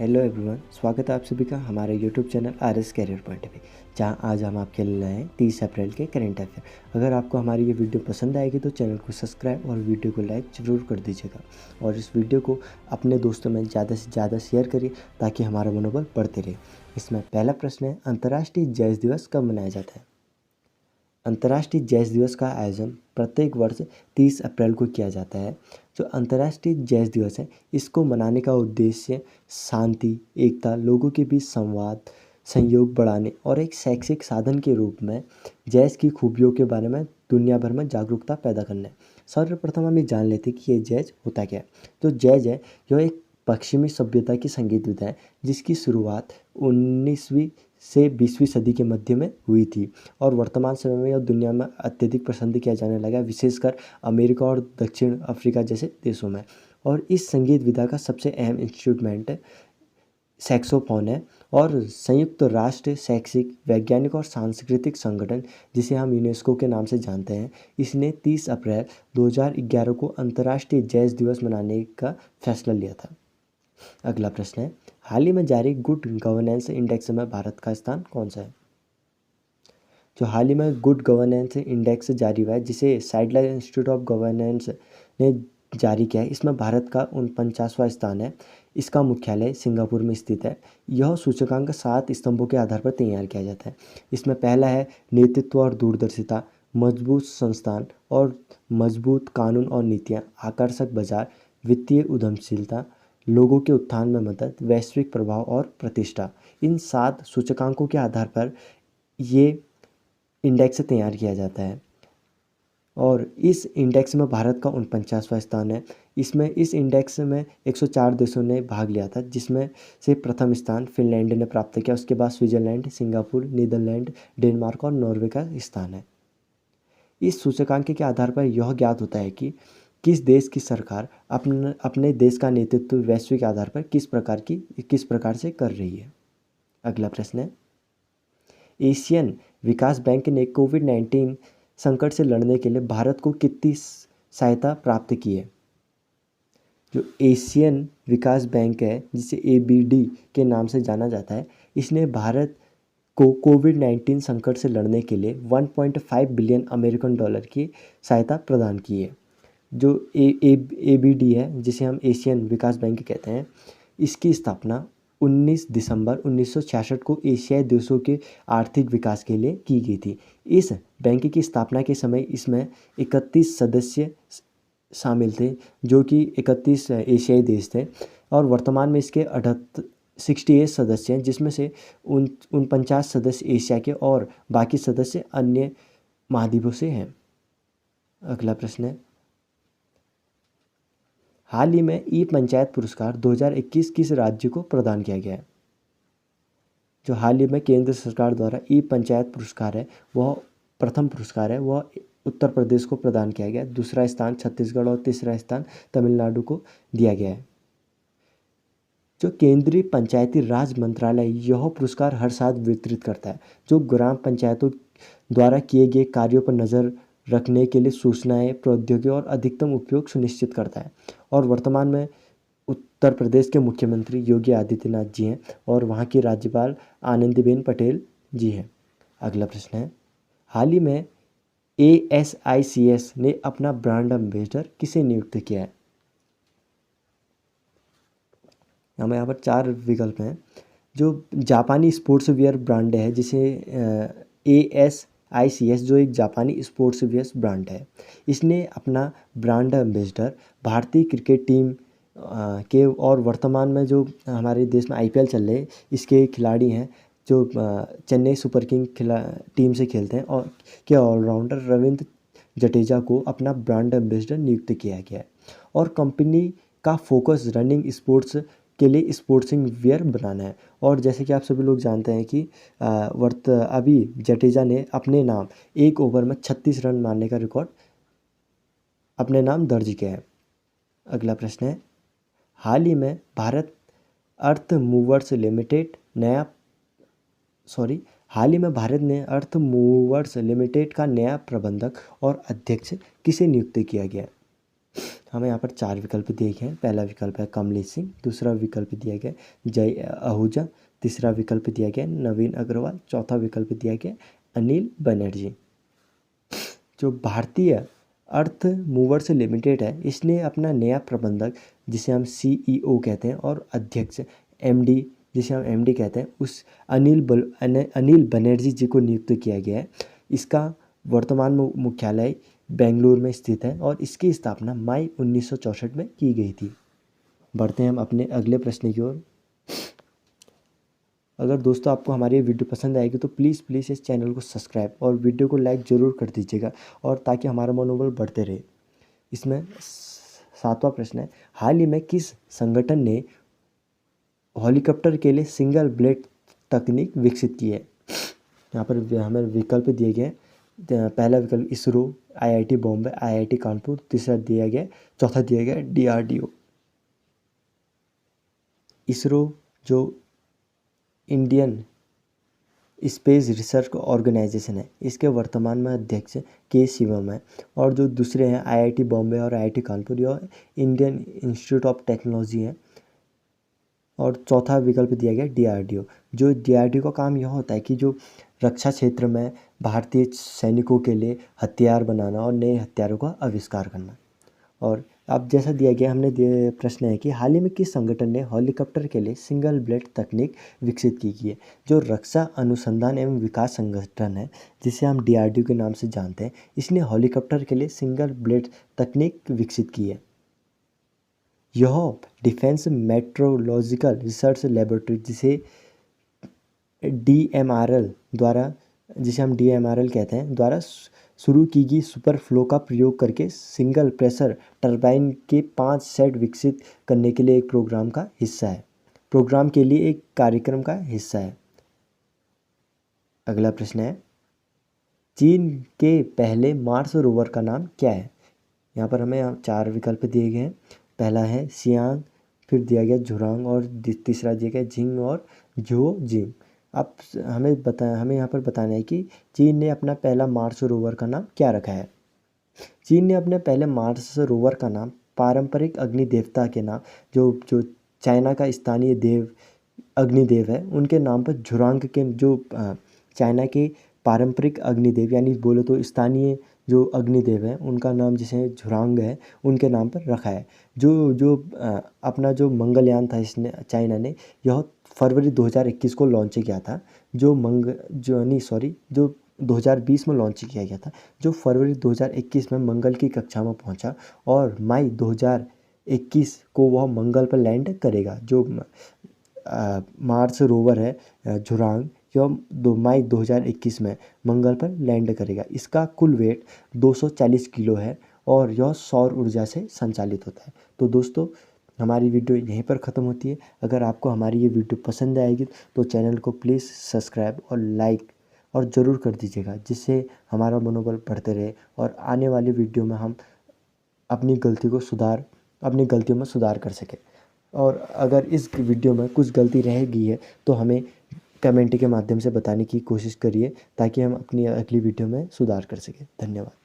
Hello everyone, स्वागत है आप सभी का हमारे YouTube channel R S career point पे, जहां आज हम आपके लिए लाए हैं 30 अप्रैल के करंट अफेयर। अगर आपको हमारी ये वीडियो पसंद आएगी तो चैनल को सब्सक्राइब और वीडियो को लाइक ज़रूर कर दीजिएगा और इस वीडियो को अपने दोस्तों में ज़्यादा से ज़्यादा शेयर करिए ताकि हमारा मनोबल बढ़ते रहे। इसमें पहला प्रश्न है, अंतर्राष्ट्रीय जैज़ दिवस कब मनाया जाता है? अंतर्राष्ट्रीय जैज़ दिवस का आयोजन प्रत्येक वर्ष 30 अप्रैल को किया जाता है। जो अंतर्राष्ट्रीय जैज़ दिवस है, इसको मनाने का उद्देश्य शांति, एकता, लोगों के बीच संवाद, सहयोग बढ़ाने और एक शैक्षिक साधन के रूप में जैज़ की खूबियों के बारे में दुनिया भर में जागरूकता पैदा करना है। सर्वप्रथम हम ये जान लेते हैं कि ये जैज़ होता क्या है। जो जैज़ है, यह एक पश्चिमी सभ्यता की संगीत विधा है जिसकी शुरुआत 19वीं से 20वीं सदी के मध्य में हुई थी और वर्तमान समय में यह दुनिया में अत्यधिक पसंद किया जाने लगा, विशेषकर अमेरिका और दक्षिण अफ्रीका जैसे देशों में। और इस संगीत विधा का सबसे अहम इंस्ट्रूमेंट सैक्सोफोन है और संयुक्त राष्ट्र शैक्षिक, वैज्ञानिक और सांस्कृतिक संगठन, जिसे हम यूनेस्को के नाम से जानते हैं, इसने 30 अप्रैल 2011 को अंतर्राष्ट्रीय जैज़ दिवस मनाने का फैसला लिया था। अगला प्रश्न है, हाल ही में जारी गुड गवर्नेंस इंडेक्स में भारत का स्थान कौन सा है? जो हाल ही में गुड गवर्नेंस इंडेक्स जारी हुआ है, जिसे साइडलाइन इंस्टीट्यूट ऑफ गवर्नेंस ने जारी किया है, इसमें भारत का 49वां स्थान है। इसका मुख्यालय सिंगापुर में स्थित है। यह सूचकांक 7 स्तंभों के आधार पर तैयार किया जाता है। इसमें पहला है नेतृत्व और दूरदर्शिता, मजबूत संस्थान और मजबूत कानून और नीतियाँ, आकर्षक बाजार, वित्तीय उद्यमशीलता, लोगों के उत्थान में मदद, वैश्विक प्रभाव और प्रतिष्ठा। इन 7 सूचकांकों के आधार पर ये इंडेक्स तैयार किया जाता है और इस इंडेक्स में भारत का 49वां स्थान है। इस इंडेक्स में 104 देशों ने भाग लिया था, जिसमें से प्रथम स्थान फिनलैंड ने प्राप्त किया। उसके बाद स्विट्जरलैंड, सिंगापुर, नीदरलैंड, डेनमार्क और नॉर्वे का स्थान है। इस सूचकांक के आधार पर यह ज्ञात होता है कि किस देश की सरकार अपने देश का नेतृत्व वैश्विक आधार पर किस प्रकार से कर रही है। अगला प्रश्न है, एशियन विकास बैंक ने कोविड-19 संकट से लड़ने के लिए भारत को कितनी सहायता प्राप्त की है? जो एशियन विकास बैंक है, जिसे एबीडी के नाम से जाना जाता है, इसने भारत को कोविड-19 संकट से लड़ने के लिए 1.5 बिलियन अमेरिकन डॉलर की सहायता प्रदान की है। जो एबीडी है, जिसे हम एशियन विकास बैंक कहते हैं, इसकी स्थापना 19 दिसंबर 1966 को एशियाई देशों के आर्थिक विकास के लिए की गई थी। इस बैंक की स्थापना के समय इसमें 31 सदस्य शामिल थे, जो कि 31 एशियाई देश थे और वर्तमान में इसके 68 सदस्य हैं, जिसमें से 49 सदस्य एशिया के और बाकी सदस्य अन्य महाद्वीपों से हैं। अगला प्रश्न है, हाल ही में ई पंचायत पुरस्कार 2021 किस राज्य को प्रदान किया गया है? जो हाल ही में केंद्र सरकार द्वारा ई पंचायत पुरस्कार है, वह प्रथम पुरस्कार है, वह उत्तर प्रदेश को प्रदान किया गया। दूसरा स्थान छत्तीसगढ़ और तीसरा स्थान तमिलनाडु को दिया गया है। जो केंद्रीय पंचायती राज मंत्रालय यह पुरस्कार हर साल वितरित करता है, जो ग्राम पंचायतों द्वारा किए गए कार्यों पर नज़र रखने के लिए सूचनाएं, प्रौद्योगिकी और अधिकतम उपयोग सुनिश्चित करता है। और वर्तमान में उत्तर प्रदेश के मुख्यमंत्री योगी आदित्यनाथ जी हैं और वहाँ की राज्यपाल आनंदीबेन पटेल जी हैं। अगला प्रश्न है, हाल ही में ASICS ने अपना ब्रांड एम्बेसडर किसे नियुक्त किया है? हमें यहाँ पर 4 विकल्प हैं। जो जापानी स्पोर्ट्स वियर ब्रांड है, जिसे ASICS, जो एक जापानी स्पोर्ट्स वियर ब्रांड है, इसने अपना ब्रांड एम्बेसडर भारतीय क्रिकेट टीम के और वर्तमान में जो हमारे देश में IPL चल रहे, इसके खिलाड़ी हैं जो चेन्नई सुपर किंग टीम से खेलते हैं और के ऑलराउंडर रविंद्र जडेजा को अपना ब्रांड एम्बेसडर नियुक्त किया गया है। और कंपनी का फोकस रनिंग स्पोर्ट्स के लिए स्पोर्ट्सिंग वियर बनाना है। और जैसे कि आप सभी लोग जानते हैं कि अभी जडेजा ने अपने नाम 1 ओवर में 36 रन मारने का रिकॉर्ड अपने नाम दर्ज किया है। अगला प्रश्न है, हाल ही में भारत अर्थ मूवर्स लिमिटेड का नया प्रबंधक और अध्यक्ष किसे नियुक्त किया गया? हमें यहाँ पर 4 विकल्प दिए गए हैं। पहला विकल्प है कमलेश सिंह, दूसरा विकल्प दिया गया जय आहूजा, तीसरा विकल्प दिया गया नवीन अग्रवाल, चौथा विकल्प दिया गया अनिल बनर्जी। जो भारतीय अर्थ मूवर्स लिमिटेड है, इसने अपना नया प्रबंधक जिसे हम CEO कहते हैं और अध्यक्ष MD जिसे हम MD कहते हैं, उस अनिल बनर्जी जी को नियुक्त किया गया है। इसका वर्तमान मुख्यालय बेंगलुरु में स्थित है और इसकी स्थापना मई 1964 में की गई थी। बढ़ते हैं हम अपने अगले प्रश्न की ओर। अगर दोस्तों आपको हमारी ये वीडियो पसंद आएगी तो प्लीज़ इस चैनल को सब्सक्राइब और वीडियो को लाइक ज़रूर कर दीजिएगा, और ताकि हमारा मनोबल बढ़ते रहे। इसमें 7वां प्रश्न है, हाल ही में किस संगठन ने हेलीकॉप्टर के लिए सिंगल ब्लेड तकनीक विकसित की है? यहाँ पर हमें विकल्प दिए गए। पहला विकल्प इसरो, IIT बॉम्बे, IIT कानपुर, चौथा दिया गया DRDO। इसरो जो इंडियन स्पेस रिसर्च ऑर्गेनाइजेशन है, इसके वर्तमान में अध्यक्ष के शिवम है, और जो दूसरे हैं IIT बॉम्बे और IIT कानपुर, यह इंडियन इंस्टीट्यूट ऑफ टेक्नोलॉजी है, और चौथा विकल्प दिया गया DRDO। जो DRDO का काम यह होता है कि जो रक्षा क्षेत्र में भारतीय सैनिकों के लिए हथियार बनाना और नए हथियारों का आविष्कार करना। और अब जैसा दिया गया प्रश्न है कि हाल ही में किस संगठन ने हेलीकॉप्टर के लिए सिंगल ब्लेड तकनीक विकसित की है? जो रक्षा अनुसंधान एवं विकास संगठन है, जिसे हम DRDO के नाम से जानते हैं, इसने हेलीकॉप्टर के लिए सिंगल ब्लेड तकनीक विकसित की है। यह डिफेंस मेट्रोलॉजिकल रिसर्च लेबोरेटरी जिसे DMRL द्वारा, जिसे हम DMRL कहते हैं, द्वारा शुरू की गई सुपर फ्लो का प्रयोग करके सिंगल प्रेशर टरबाइन के 5 सेट विकसित करने के लिए एक प्रोग्राम का हिस्सा है। प्रोग्राम के लिए एक कार्यक्रम का हिस्सा है। अगला प्रश्न है, चीन के पहले मार्स रोवर का नाम क्या है? यहाँ पर हमें 4 विकल्प दिए गए हैं। पहला है सियांग, फिर दिया गया झुरांग, और तीसरा दिया गया जिंग और जो जिंग। अब हमें यहाँ पर बताना है कि चीन ने अपना पहला मार्स रोवर का नाम क्या रखा है। चीन ने अपने पहले मार्स रोवर का नाम पारंपरिक अग्नि देवता के नाम, जो चाइना का स्थानीय देव अग्निदेव है, उनके नाम पर झुरांग के, जो चाइना के पारंपरिक अग्निदेव यानी बोले तो स्थानीय जो अग्निदेव है, उनका नाम जिसे झुरांग है, उनके नाम पर रखा है। जो अपना जो मंगलयान था, इसने चाइना ने यह फरवरी 2021 को लॉन्च किया था। जो 2020 में लॉन्च किया गया था, जो फरवरी 2021 में मंगल की कक्षा में पहुंचा, और मई 2021 को वह मंगल पर लैंड करेगा। जो मार्स रोवर है झुरांग, यह मई 2021 में मंगल पर लैंड करेगा। इसका कुल वेट 240 किलो है और यह सौर ऊर्जा से संचालित होता है। तो दोस्तों, हमारी वीडियो यहीं पर ख़त्म होती है। अगर आपको हमारी ये वीडियो पसंद आएगी तो चैनल को प्लीज़ सब्सक्राइब और लाइक और ज़रूर कर दीजिएगा, जिससे हमारा मनोबल बढ़ते रहे और आने वाली वीडियो में हम अपनी गलतियों में सुधार कर सकें। और अगर इस वीडियो में कुछ गलती रह गई है तो हमें कमेंट के माध्यम से बताने की कोशिश करिए, ताकि हम अपनी अगली वीडियो में सुधार कर सकें। धन्यवाद।